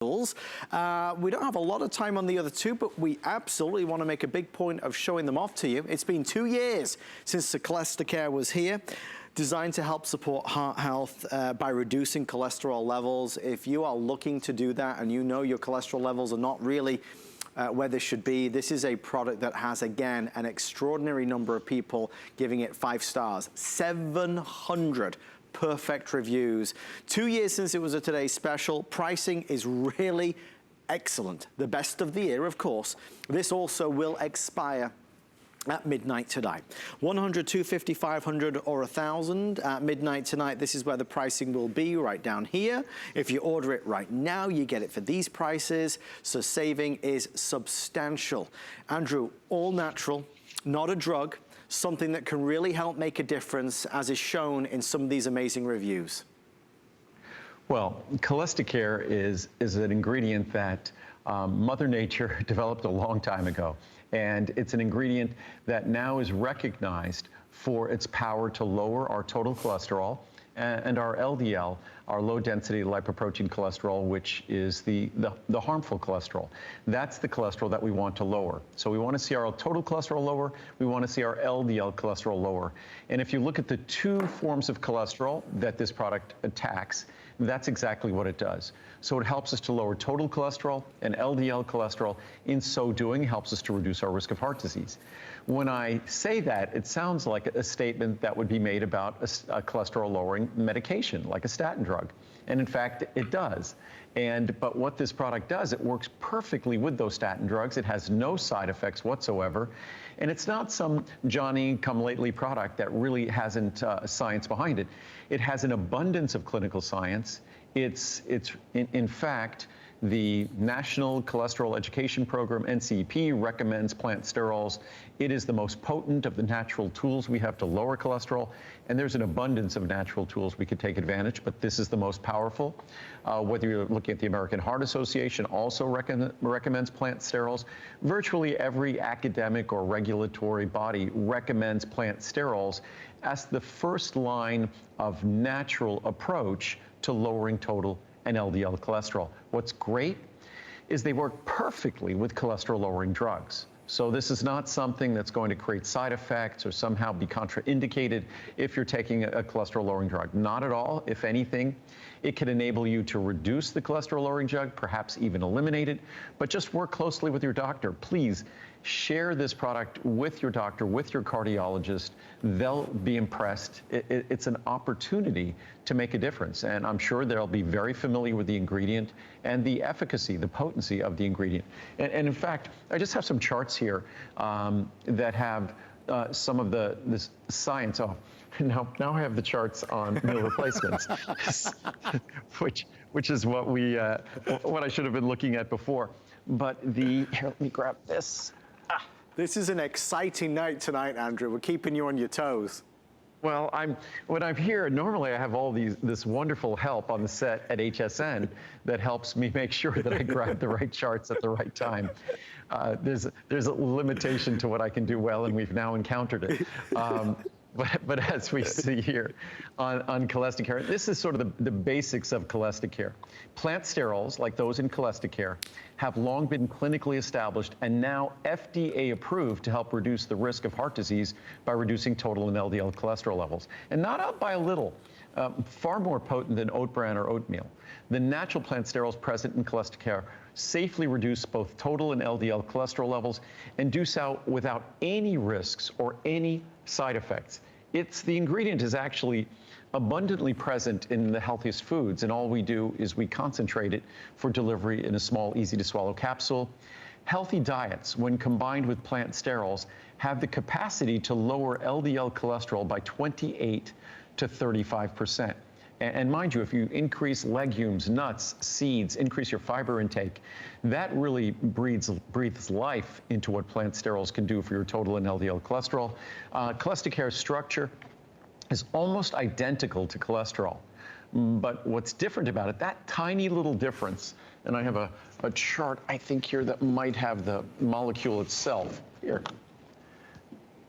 We don't have a lot of time on the other two, but we absolutely want to make a big point of showing them off to you. It's been 2 years since the CholestaCare was here, designed to help support heart health by reducing cholesterol levels. If you are looking to do that and you know your cholesterol levels are not really where they should be, this is a product that has, again, an extraordinary number of people giving it 5 stars. 700 perfect reviews. 2 years since it was a Today Special. Pricing is really excellent. The best of the year, of course. This also will expire at midnight tonight. 100, 250, 500, or 1,000 at midnight tonight. This is where the pricing will be, right down here. If you order it right now, you get it for these prices. So saving is substantial. Andrew, all natural, not a drug, something that can really help make a difference, as is shown in some of these amazing reviews. Well, CholestaCare is an ingredient that Mother Nature developed a long time ago. And it's an ingredient that now is recognized for its power to lower our total cholesterol and our LDL, our low density lipoprotein cholesterol, which is the harmful cholesterol. That's the cholesterol that we want to lower. So we want to see our total cholesterol lower, we want to see our LDL cholesterol lower. And if you look at the 2 forms of cholesterol that this product attacks, that's exactly what it does. So it helps us to lower total cholesterol and LDL cholesterol. In so doing, helps us to reduce our risk of heart disease. When I say that, it sounds like a statement that would be made about a cholesterol-lowering medication, like a statin drug. And in fact, it does. But what this product does, it works perfectly with those statin drugs. It has no side effects whatsoever. And it's not some Johnny-come-lately product that really hasn't science behind it. It has an abundance of clinical science. It's in fact, the National Cholesterol Education Program, NCEP, recommends plant sterols. It is the most potent of the natural tools we have to lower cholesterol, and there's an abundance of natural tools we could take advantage, but this is the most powerful. Whether you're looking at the American Heart Association, also recommends plant sterols. Virtually every academic or regulatory body recommends plant sterols as the first line of natural approach to lowering total and LDL cholesterol. What's great is they work perfectly with cholesterol-lowering drugs. So this is not something that's going to create side effects or somehow be contraindicated if you're taking a cholesterol-lowering drug. Not at all. If anything, it can enable you to reduce the cholesterol-lowering drug, perhaps even eliminate it, but just work closely with your doctor. Please share this product with your doctor, with your cardiologist. They'll be impressed. It's an opportunity to make a difference, and I'm sure they'll be very familiar with the ingredient and the efficacy, the potency of the ingredient. And in fact, I just have some charts here that have some of this science. Oh, now I have the charts on meal replacements, which is what I should have been looking at before. But here, let me grab this. This is an exciting night tonight, Andrew. We're keeping you on your toes. Well, when I'm here, normally I have all this wonderful help on the set at HSN that helps me make sure that I grab the right charts at the right time. There's a limitation to what I can do well, and we've now encountered it. But as we see here on CholestaCare, this is sort of the basics of CholestaCare. Plant sterols, like those in CholestaCare, have long been clinically established and now FDA approved to help reduce the risk of heart disease by reducing total and LDL cholesterol levels. And not out by a little, far more potent than oat bran or oatmeal. The natural plant sterols present in CholestaCare safely reduce both total and LDL cholesterol levels and do so without any risks or any side effects. The ingredient is actually abundantly present in the healthiest foods, and all we do is we concentrate it for delivery in a small, easy-to-swallow capsule. Healthy diets, when combined with plant sterols, have the capacity to lower LDL cholesterol by 28 to 35%. And mind you, if you increase legumes, nuts, seeds, increase your fiber intake, that really breathes life into what plant sterols can do for your total and LDL cholesterol. CholestaCare's structure is almost identical to cholesterol. But what's different about it, that tiny little difference, and I have a chart, I think, here that might have the molecule itself. Here.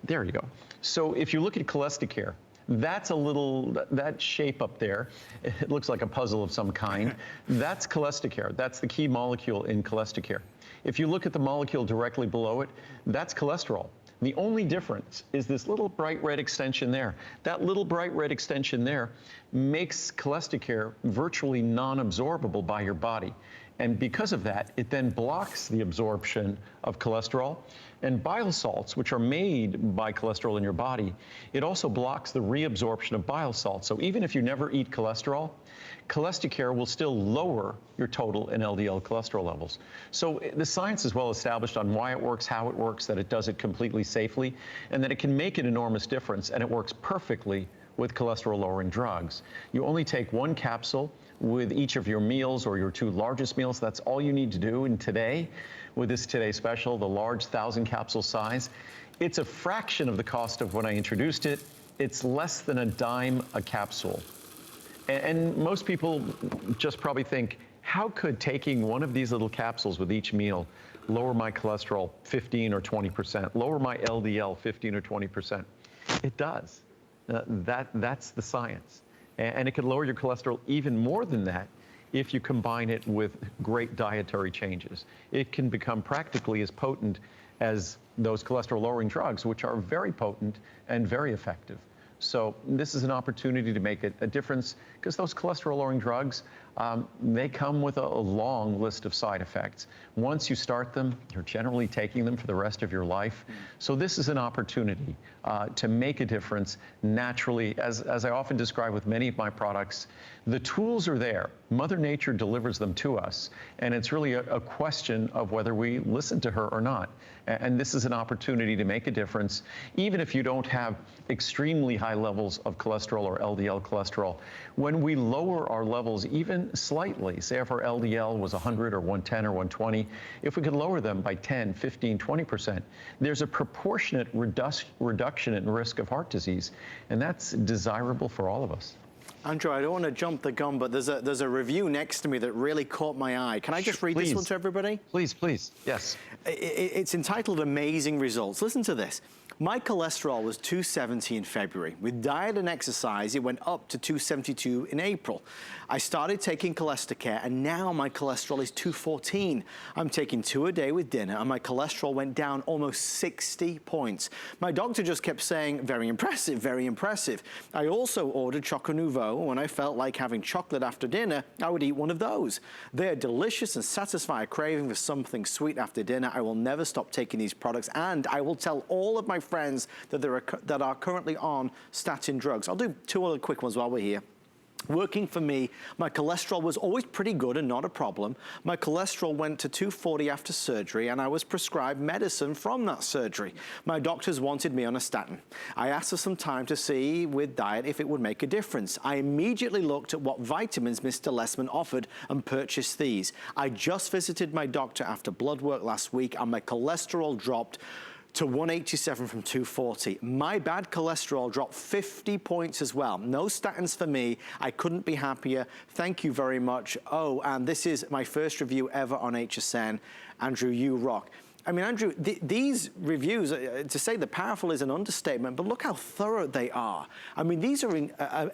There you go. So if you look at CholestaCare, That's a little, that shape up there, it looks like a puzzle of some kind. That's CholestaCare. That's the key molecule in CholestaCare. If you look at the molecule directly below it, that's cholesterol. The only difference is this little bright red extension there. That little bright red extension there makes CholestaCare virtually non-absorbable by your body. And because of that, it then blocks the absorption of cholesterol and bile salts, which are made by cholesterol in your body. It also blocks the reabsorption of bile salts. So even if you never eat cholesterol, CholestaCare will still lower your total and LDL cholesterol levels. So the science is well established on why it works, how it works, that it does it completely safely, and that it can make an enormous difference, and it works perfectly with cholesterol-lowering drugs. You only take one capsule with each of your meals or your 2 largest meals. That's all you need to do. And today, with this Today Special, the large 1,000 capsule size, it's a fraction of the cost of when I introduced it. It's less than a dime a capsule. And most people just probably think, how could taking one of these little capsules with each meal lower my cholesterol 15 or 20%, lower my LDL 15 or 20%? It does. That's the science. And it can lower your cholesterol even more than that if you combine it with great dietary changes. It can become practically as potent as those cholesterol-lowering drugs, which are very potent and very effective. So this is an opportunity to make a difference, because those cholesterol-lowering drugs, they come with a long list of side effects. Once you start them, you're generally taking them for the rest of your life. So this is an opportunity to make a difference naturally. As I often describe with many of my products, the tools are there. Mother Nature delivers them to us, and it's really a question of whether we listen to her or not. And this is an opportunity to make a difference, even if you don't have extremely high levels of cholesterol or LDL cholesterol. When we lower our levels even slightly, say if our LDL was 100 or 110 or 120, if we could lower them by 10, 15, 20%, there's a proportionate reduction in risk of heart disease, and that's desirable for all of us. Andrew, I don't want to jump the gun, but there's a review next to me that really caught my eye. Can I just read this one to everybody? Please, please, yes. It's entitled Amazing Results. Listen to this. My cholesterol was 270 in February. With diet and exercise, it went up to 272 in April. I started taking CholestaCare, and now my cholesterol is 214. I'm taking 2 a day with dinner, and my cholesterol went down almost 60 points. My doctor just kept saying, very impressive, very impressive. I also ordered Choco Nouveau. When I felt like having chocolate after dinner, I would eat one of those. They are delicious and satisfy a craving for something sweet after dinner. I will never stop taking these products, and I will tell all of my friends that are currently on statin drugs. I'll do 2 other quick ones while we're here. Working for me, my cholesterol was always pretty good and not a problem. My cholesterol went to 240 after surgery, and I was prescribed medicine from that surgery. My doctors wanted me on a statin. I asked for some time to see with diet if it would make a difference. I immediately looked at what vitamins Mr. Lessman offered and purchased these. I just visited my doctor after blood work last week, and my cholesterol dropped to 187 from 240. My bad cholesterol dropped 50 points as well. No statins for me. I couldn't be happier. Thank you very much. Oh, and this is my first review ever on HSN. Andrew, you rock. I mean, Andrew, these reviews, to say they're powerful is an understatement, but look how thorough they are. I mean, these are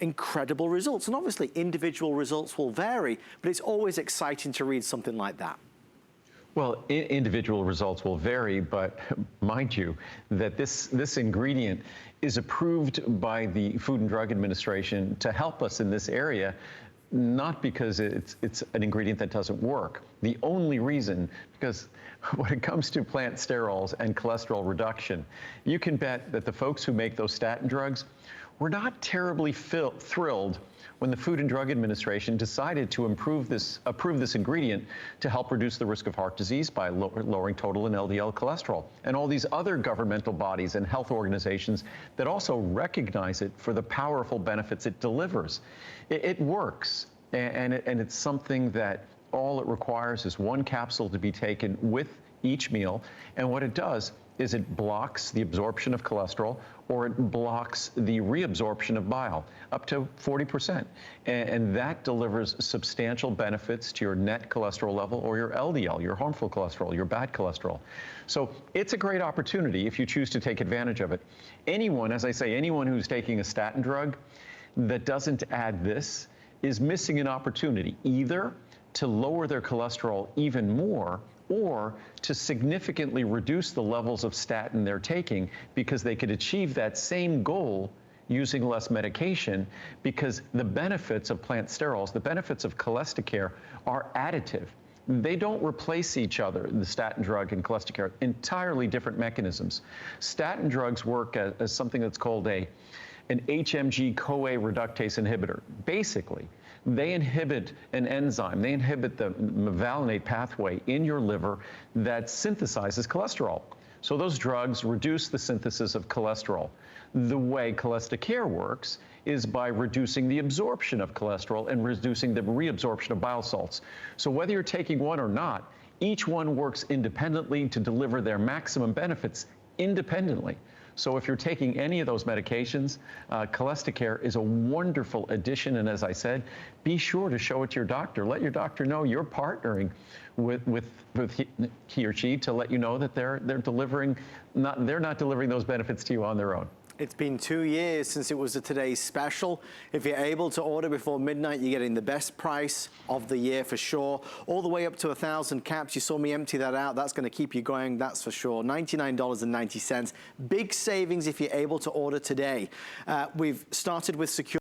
incredible results, and obviously individual results will vary, but it's always exciting to read something like that. Well, individual results will vary, but mind you that this ingredient is approved by the Food and Drug Administration to help us in this area, not because it's an ingredient that doesn't work. The only reason, because when it comes to plant sterols and cholesterol reduction, you can bet that the folks who make those statin drugs were not terribly thrilled when the Food and Drug Administration decided to approve this ingredient to help reduce the risk of heart disease by lowering total and LDL cholesterol, and all these other governmental bodies and health organizations that also recognize it for the powerful benefits it delivers. It works, and it's something that All it requires is one capsule to be taken with each meal. And what it does is it blocks the absorption of cholesterol, or it blocks the reabsorption of bile up to 40%. And that delivers substantial benefits to your net cholesterol level, or your LDL, your harmful cholesterol, your bad cholesterol. So it's a great opportunity if you choose to take advantage of it. Anyone, as I say, anyone who's taking a statin drug that doesn't add this is missing an opportunity, either to lower their cholesterol even more, or to significantly reduce the levels of statin they're taking, because they could achieve that same goal using less medication, because the benefits of plant sterols, the benefits of CholestaCare, are additive. They don't replace each other, the statin drug and CholestaCare, entirely different mechanisms. Statin drugs work as something that's called an HMG-CoA reductase inhibitor. Basically, they inhibit an enzyme, they inhibit the mevalonate pathway in your liver that synthesizes cholesterol. So those drugs reduce the synthesis of cholesterol. The way CholestaCare works is by reducing the absorption of cholesterol and reducing the reabsorption of bile salts. So whether you're taking one or not, each one works independently to deliver their maximum benefits independently. So if you're taking any of those medications, CholestaCare is a wonderful addition. And as I said, be sure to show it to your doctor. Let your doctor know you're partnering with he or she to let you know that they're not delivering those benefits to you on their own. It's been 2 years since it was a today's special. If you're able to order before midnight, you're getting the best price of the year for sure. All the way up to 1,000 caps. You saw me empty that out. That's going to keep you going, that's for sure. $99.90. Big savings if you're able to order today. We've started with secure